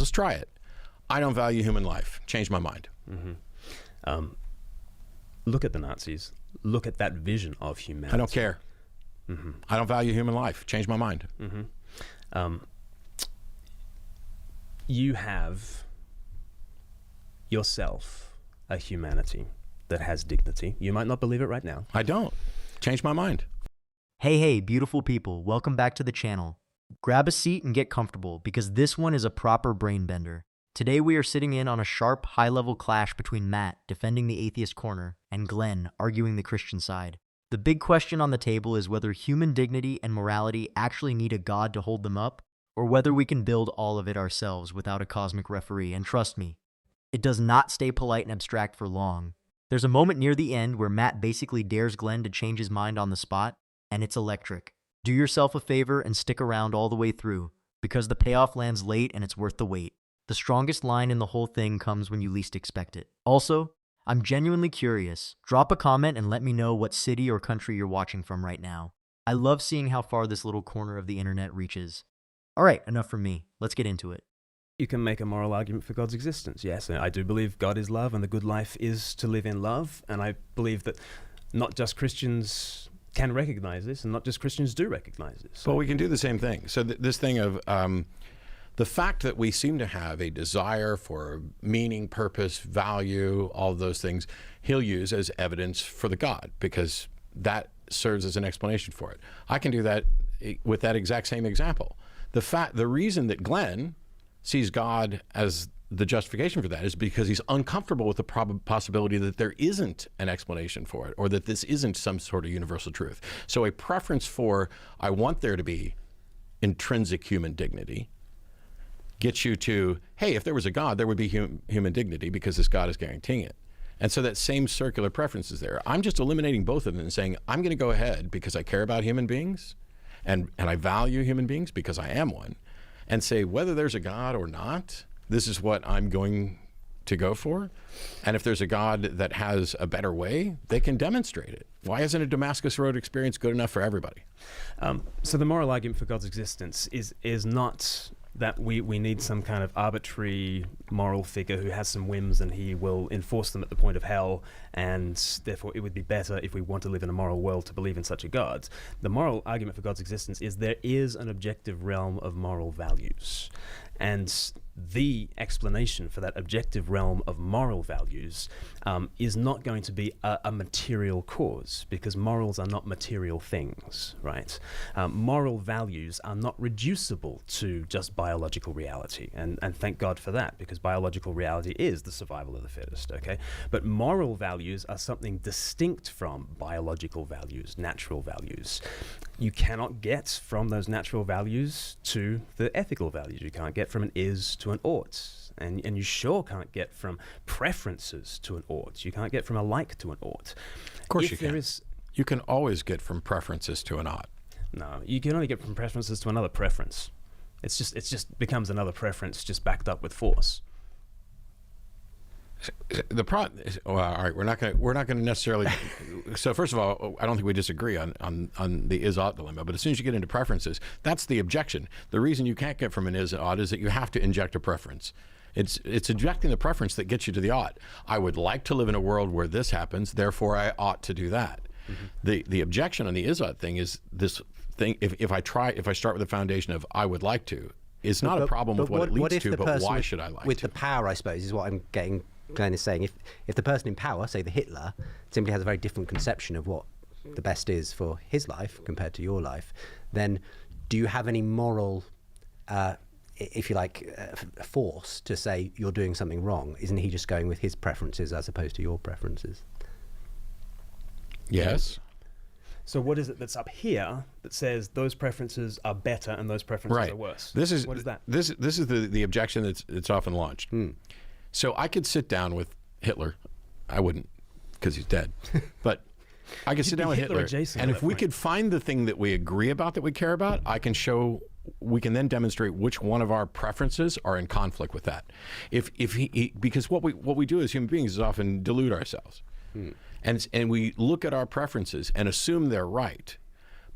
let's try it. I don't value human life. Change my mind. Look at the Nazis. Look at that vision of humanity. I don't care. I don't value human life. Change my mind. You have yourself a humanity that has dignity. You might not believe it right now. I don't. Change my mind. Hey, beautiful people. Welcome back to the channel. Grab a seat and get comfortable because this one is a proper brain bender. Today we are sitting in on a sharp, high-level clash between Matt, defending the atheist corner, and Glenn, arguing the Christian side. The big question on the table is whether human dignity and morality actually need a god to hold them up, or whether we can build all of it ourselves without a cosmic referee. And trust me, it does not stay polite and abstract for long. There's a moment near the end where Matt basically dares Glenn to change his mind on the spot, and it's electric. Do yourself a favor and stick around all the way through, because the payoff lands late and it's worth the wait. The strongest line in the whole thing comes when you least expect it. Also, I'm genuinely curious. Drop a comment and let me know what city or country you're watching from right now. I love seeing how far this little corner of the internet reaches. All right, enough from me. Let's get into it. You can make a moral argument for God's existence. Yes, I do believe God is love and the good life is to live in love. And I believe that not just Christians can recognize this and not just Christians do recognize this. Well, we can do the same thing. So this thing of the fact that we seem to have a desire for meaning, purpose, value, all of those things, he'll use as evidence for the God, because that serves as an explanation for it. I can do that with that exact same example. The reason that Glenn sees God as the justification for that is because he's uncomfortable with the possibility that there isn't an explanation for it, or that this isn't some sort of universal truth. So a preference for, I want there to be intrinsic human dignity, gets you to, hey, if there was a God, there would be human dignity because this God is guaranteeing it. And so that same circular preference is there. I'm just eliminating both of them and saying, I'm going to go ahead because I care about human beings and I value human beings because I am one, and say whether there's a God or not, this is what I'm going to go for. And if there's a God that has a better way, they can demonstrate it. Why isn't a Damascus Road experience good enough for everybody? So the moral argument for God's existence is not that we need some kind of arbitrary moral figure who has some whims and he will enforce them at the point of hell, and therefore it would be better if we want to live in a moral world to believe in such a God. The moral argument for God's existence is there is an objective realm of moral values. And the explanation for that objective realm of moral values is not going to be a material cause, because morals are not material things, right? Moral values are not reducible to just biological reality, and thank God for that, because biological reality is the survival of the fittest, okay? But moral values are something distinct from biological values, natural values. You cannot get from those natural values to the ethical values. You can't get from an is to an ought. And you sure can't get from preferences to an ought. You can't get from a like to an ought. Of course you can. You can always get from preferences to an ought. No, you can only get from preferences to another preference. It just becomes another preference just backed up with force. The problem is, well, all right, we're not going to necessarily. So first of all, I don't think we disagree on the is-ought dilemma. But as soon as you get into preferences, that's the objection. The reason you can't get from an is-ought is that you have to inject a preference. It's injecting the preference that gets you to the ought. I would like to live in a world where this happens, therefore I ought to do that. The objection on the is-ought thing is this thing. If I start with the foundation of I would like to, it's not a problem with what it leads to, but why should I like with to? The power, I suppose, is what I'm getting. Glenn is saying, if the person in power, say the Hitler, simply has a very different conception of what the best is for his life compared to your life, then do you have any moral, if you like, force to say you're doing something wrong? Isn't he just going with his preferences as opposed to your preferences? Yes. So what is it that's up here that says those preferences are better and those preferences are worse? What is that? This is the objection that's often launched. So I could sit down with Hitler. I wouldn't, because he's dead. But I could sit down with Hitler, and if we could find the thing that we agree about, that we care about, we can then demonstrate which one of our preferences are in conflict with that. Because what we do as human beings is often delude ourselves. And we look at our preferences and assume they're right.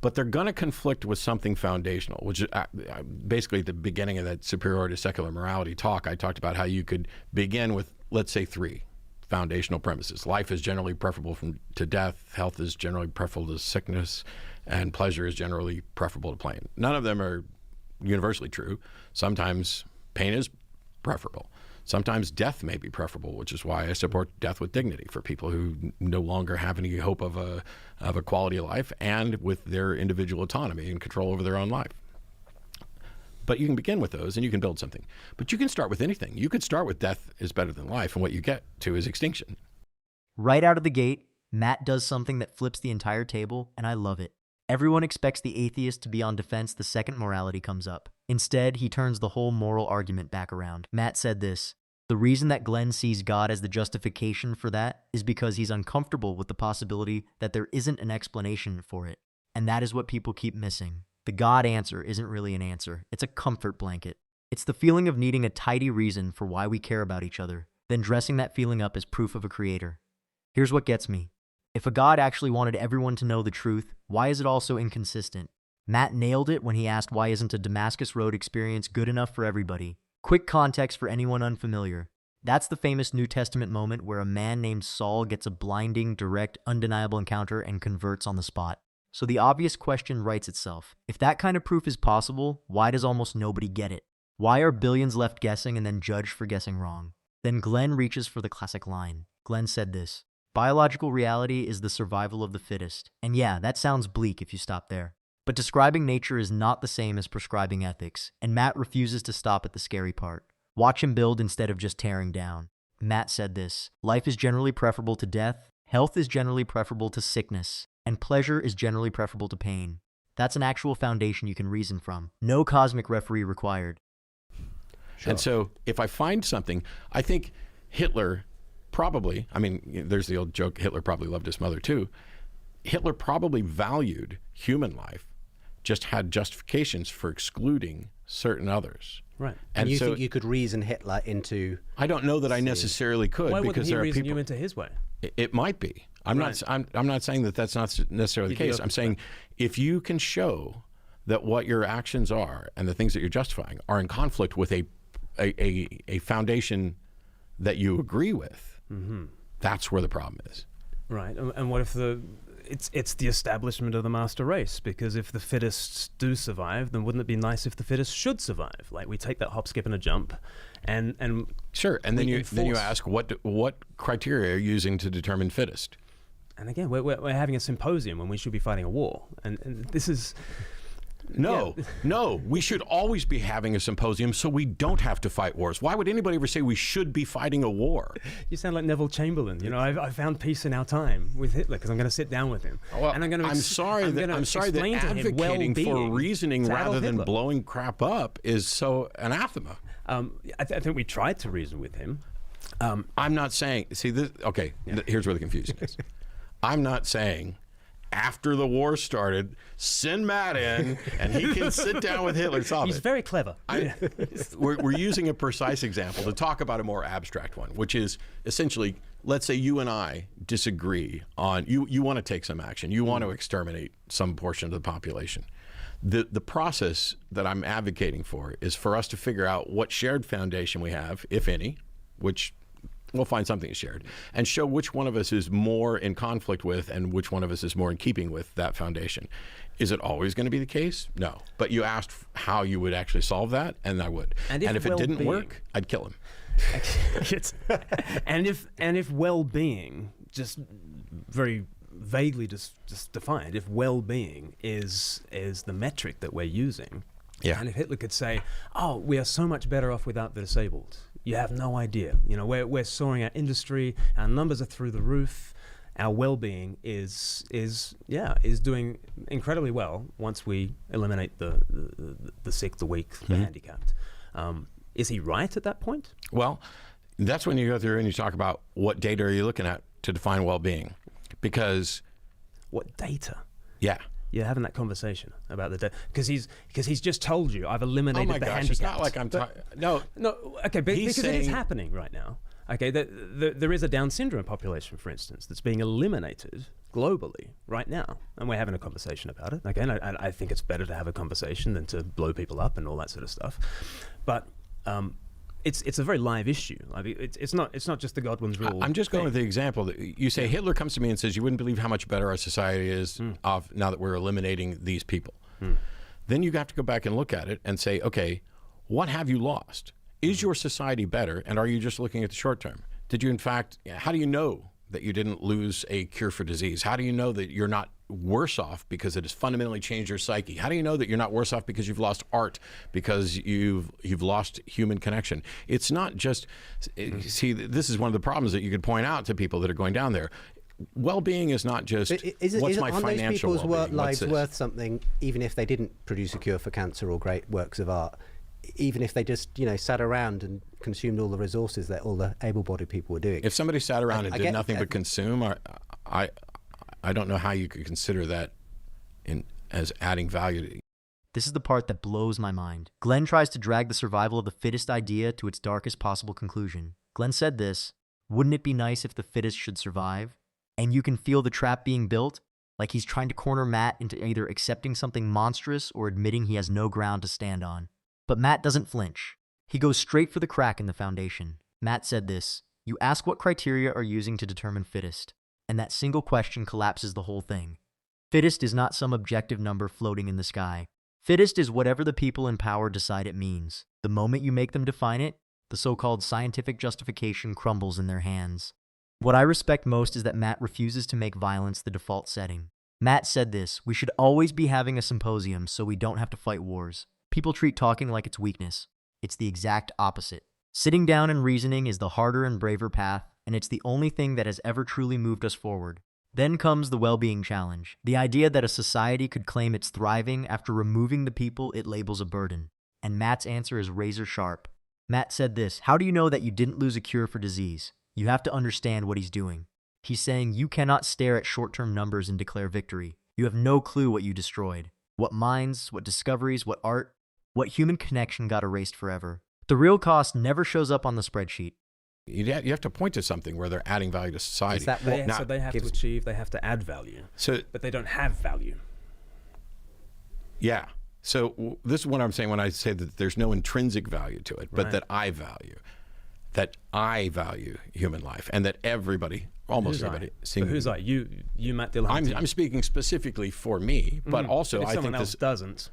but they're going to conflict with something foundational, which is basically at the beginning of that superiority to secular morality talk. I talked about how you could begin with, let's say, 3 foundational premises. Life is generally preferable to death, health is generally preferable to sickness, and pleasure is generally preferable to pain. None of them are universally true. Sometimes pain is preferable. Sometimes death may be preferable, which is why I support death with dignity for people who no longer have any hope of a quality of life and with their individual autonomy and control over their own life. But you can begin with those and you can build something. But you can start with anything. You could start with death is better than life, and what you get to is extinction. Right out of the gate, Matt does something that flips the entire table, and I love it. Everyone expects the atheist to be on defense the second morality comes up. Instead, he turns the whole moral argument back around. Matt said this: "The reason that Glenn sees God as the justification for that is because he's uncomfortable with the possibility that there isn't an explanation for it. And that is what people keep missing. The God answer isn't really an answer. It's a comfort blanket. It's the feeling of needing a tidy reason for why we care about each other, then dressing that feeling up as proof of a creator. Here's what gets me. If a God actually wanted everyone to know the truth, why is it all so inconsistent? Matt nailed it when he asked why isn't a Damascus Road experience good enough for everybody. Quick context for anyone unfamiliar. That's the famous New Testament moment where a man named Saul gets a blinding, direct, undeniable encounter and converts on the spot. So the obvious question writes itself. If that kind of proof is possible, why does almost nobody get it? Why are billions left guessing and then judged for guessing wrong? Then Glenn reaches for the classic line. Glenn said this: "Biological reality is the survival of the fittest." And yeah, that sounds bleak if you stop there. But describing nature is not the same as prescribing ethics, and Matt refuses to stop at the scary part. Watch him build instead of just tearing down. Matt said this: "Life is generally preferable to death, health is generally preferable to sickness, and pleasure is generally preferable to pain." That's an actual foundation you can reason from. No cosmic referee required. Sure. And so if I find something, I think Hitler probably, I mean, there's the old joke, Hitler probably loved his mother too. Hitler probably valued human life, just had justifications for excluding certain others. Right. And you think you could reason Hitler into... I don't know that I necessarily could. Why because wouldn't he there are reason people, you into his way? It might be. I'm not saying that that's not necessarily the case. I'm saying if you can show that what your actions are and the things that you're justifying are in conflict with a foundation that you agree with, that's where the problem is. Right. And what if it's the establishment of the master race? Because if the fittest do survive, then wouldn't it be nice if the fittest should survive? Like, we take that hop, skip, and a jump, and sure. And then you ask what criteria are you using to determine fittest? And again, we're having a symposium when we should be fighting a war, and this is. No, we should always be having a symposium so we don't have to fight wars. Why would anybody ever say we should be fighting a war? You sound like Neville Chamberlain. You know, I found peace in our time with Hitler because I'm going to sit down with him. Well, and I'm sorry that advocating for reasoning rather than blowing crap up is so anathema. I think we tried to reason with him. I'm not saying, see, this, okay, here's where the confusion is. I'm not saying after the war started, send Matt in and he can sit down with Hitler and solve He's very clever. We're using a precise example to talk about a more abstract one, which is essentially, let's say you and I disagree on, you want to take some action. You want to exterminate some portion of the population. The process that I'm advocating for is for us to figure out what shared foundation we have, if any, which we'll find something shared, and show which one of us is more in conflict with and which one of us is more in keeping with that foundation. Is it always going to be the case? No. But you asked how you would actually solve that, and I would. And if it didn't work, I'd kill him. and if well-being, just very vaguely just defined, if well-being is the metric that we're using, and if Hitler could say, "Oh, we are so much better off without the disabled. You have no idea. You know, we're soaring our industry. Our numbers are through the roof. Our well-being is doing incredibly well once we eliminate the sick, the weak, the handicapped." Is he right at that point? Well, that's when you go through and you talk about what data are you looking at to define well-being, because what data? Yeah. You're having that conversation about the because he's just told you I've eliminated the handicapped. It's not like I'm no. Okay, because it is happening right now. Okay, there is a Down syndrome population, for instance, that's being eliminated globally right now, and we're having a conversation about it. Okay, and I think it's better to have a conversation than to blow people up and all that sort of stuff. But it's a very live issue. I mean, it's not just the Godwin's rule. I'm just going with the example that you say Hitler comes to me and says, "You wouldn't believe how much better our society is off now that we're eliminating these people." Then you have to go back and look at it and say, okay, what have you lost? Is your society better, and are you just looking at the short term? Did you, in fact, how do you know that you didn't lose a cure for disease? How do you know that you're not worse off because it has fundamentally changed your psyche? How do you know that you're not worse off because you've lost art, because you've lost human connection? It's not just, see, this is one of the problems that you could point out to people that are going down there. Well-being is not just what's my financial well-being. Aren't those people's lives worth something, even if they didn't produce a cure for cancer or great works of art? Even if they just, sat around and consumed all the resources that all the able-bodied people were doing. If somebody sat around and did nothing but consume, I don't know how you could consider that as adding value to you. This is the part that blows my mind. Glenn tries to drag the survival of the fittest idea to its darkest possible conclusion. Glenn said this, "Wouldn't it be nice if the fittest should survive?" And you can feel the trap being built, like he's trying to corner Matt into either accepting something monstrous or admitting he has no ground to stand on. But Matt doesn't flinch. He goes straight for the crack in the foundation. Matt said this, "You ask what criteria are using to determine fittest, and that single question collapses the whole thing. Fittest is not some objective number floating in the sky. Fittest is whatever the people in power decide it means. The moment you make them define it, the so-called scientific justification crumbles in their hands." What I respect most is that Matt refuses to make violence the default setting. Matt said this, "We should always be having a symposium so we don't have to fight wars. People treat talking like it's weakness. It's the exact opposite. Sitting down and reasoning is the harder and braver path, and it's the only thing that has ever truly moved us forward." Then comes the well-being challenge, the idea that a society could claim it's thriving after removing the people it labels a burden. And Matt's answer is razor sharp. Matt said this, "How do you know that you didn't lose a cure for disease? You have to understand what he's doing. He's saying you cannot stare at short-term numbers and declare victory. You have no clue what you destroyed. What minds, what discoveries, what art, what human connection got erased forever. The real cost never shows up on the spreadsheet." You have to point to something where they're adding value to society. Is that what So they have to achieve, they have to add value. But they don't have value. Yeah. So this is what I'm saying when I say that there's no intrinsic value to it, but that I value human life, and that everybody, almost everybody. But who's I? You, Matt Dillahunty. I'm speaking specifically for me, but also but if I someone think else doesn't.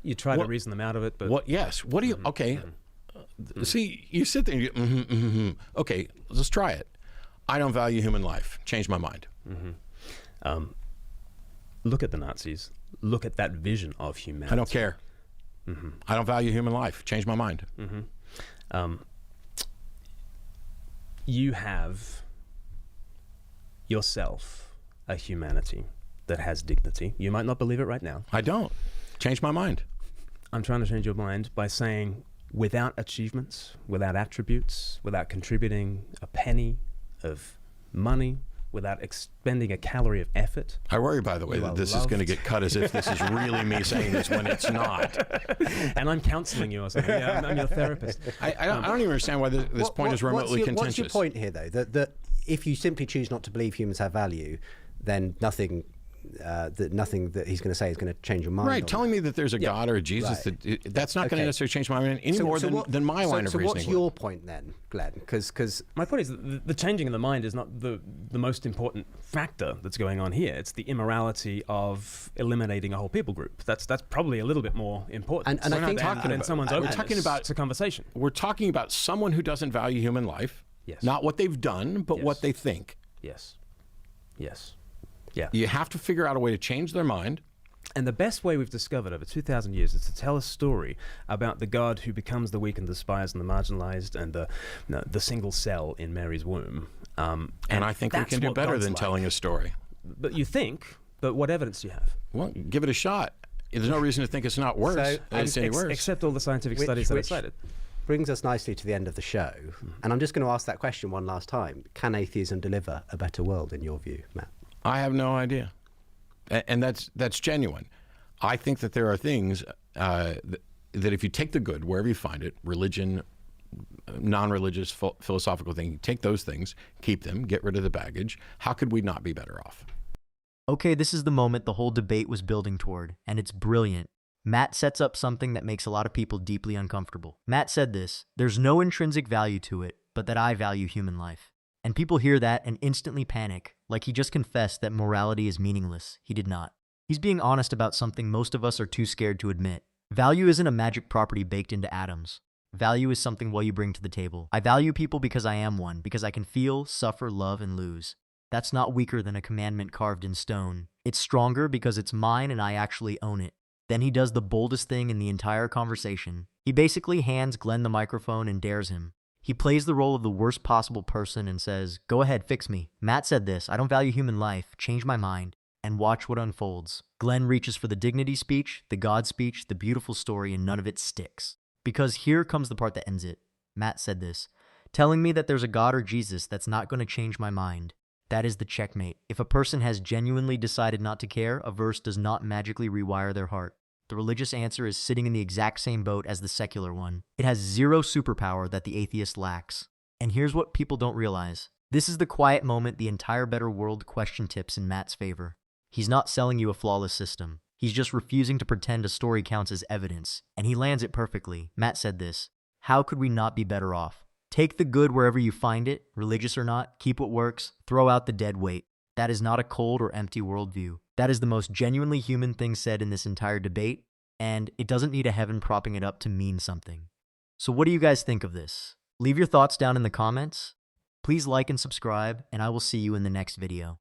You try to reason them out of it, but what do you? Okay, see, you sit there and you okay, let's try it. I don't value human life. Change my mind. Look at the Nazis. Look at that vision of humanity. I don't care. I don't value human life. Change my mind. You have yourself a humanity that has dignity. You might not believe it right now. I don't. Change my mind. I'm trying to change your mind by saying, without achievements, without attributes, without contributing a penny of money, without expending a calorie of effort. I worry, by the way, that this is going to get cut as if this is really me saying this when it's not. And I'm counseling you or something. Yeah, I'm your therapist. I don't even understand why this point is remotely contentious. What's your point here, though? That if you simply choose not to believe humans have value, then nothing that he's going to say is going to change your mind. Right, telling me that there's a God or a Jesus, that's not going to necessarily change my mind any more than my line of reasoning. So what's your point then, Glenn? Because my point is that the changing of the mind is not the most important factor that's going on here. It's the immorality of eliminating a whole people group. That's probably a little bit more important. And I think someone's openness to conversation. We're talking about someone who doesn't value human life. Yes. Not what they've done, but what they think. Yes. Yes. Yeah. You have to figure out a way to change their mind. And the best way we've discovered over 2,000 years is to tell a story about the God who becomes the weak and despised and the marginalized and the single cell in Mary's womb. And I think we can do better than telling a story. But you think, but what evidence do you have? Well, give it a shot. There's no reason to think it's not worse. It's any worse. Except all the scientific studies that are cited. Brings us nicely to the end of the show. And I'm just going to ask that question one last time. Can atheism deliver a better world in your view, Matt? I have no idea. And that's genuine. I think that there are things that if you take the good, wherever you find it, religion, non-religious, philosophical thing, take those things, keep them, get rid of the baggage, how could we not be better off? Okay, this is the moment the whole debate was building toward, and it's brilliant. Matt sets up something that makes a lot of people deeply uncomfortable. Matt said this: there's no intrinsic value to it, but that I value human life. And people hear that and instantly panic, like he just confessed that morality is meaningless. He did not. He's being honest about something most of us are too scared to admit. Value isn't a magic property baked into atoms. Value is something you bring to the table. I value people because I am one, because I can feel, suffer, love, and lose. That's not weaker than a commandment carved in stone. It's stronger because it's mine and I actually own it. Then he does the boldest thing in the entire conversation. He basically hands Glenn the microphone and dares him. He plays the role of the worst possible person and says, "Go ahead, fix me." Matt said this: "I don't value human life. Change my mind." And watch what unfolds. Glenn reaches for the dignity speech, the God speech, the beautiful story, and none of it sticks. Because here comes the part that ends it. Matt said this: "Telling me that there's a God or Jesus that's not going to change my mind. That is the checkmate. If a person has genuinely decided not to care, a verse does not magically rewire their heart. The religious answer is sitting in the exact same boat as the secular one. It has zero superpower that the atheist lacks. And here's what people don't realize. This is the quiet moment the entire better world question tips in Matt's favor. He's not selling you a flawless system. He's just refusing to pretend a story counts as evidence. And he lands it perfectly. Matt said this: "How could we not be better off? Take the good wherever you find it, religious or not, keep what works, throw out the dead weight." That is not a cold or empty worldview. That is the most genuinely human thing said in this entire debate, and it doesn't need a heaven propping it up to mean something. So what do you guys think of this? Leave your thoughts down in the comments. Please like and subscribe, and I will see you in the next video.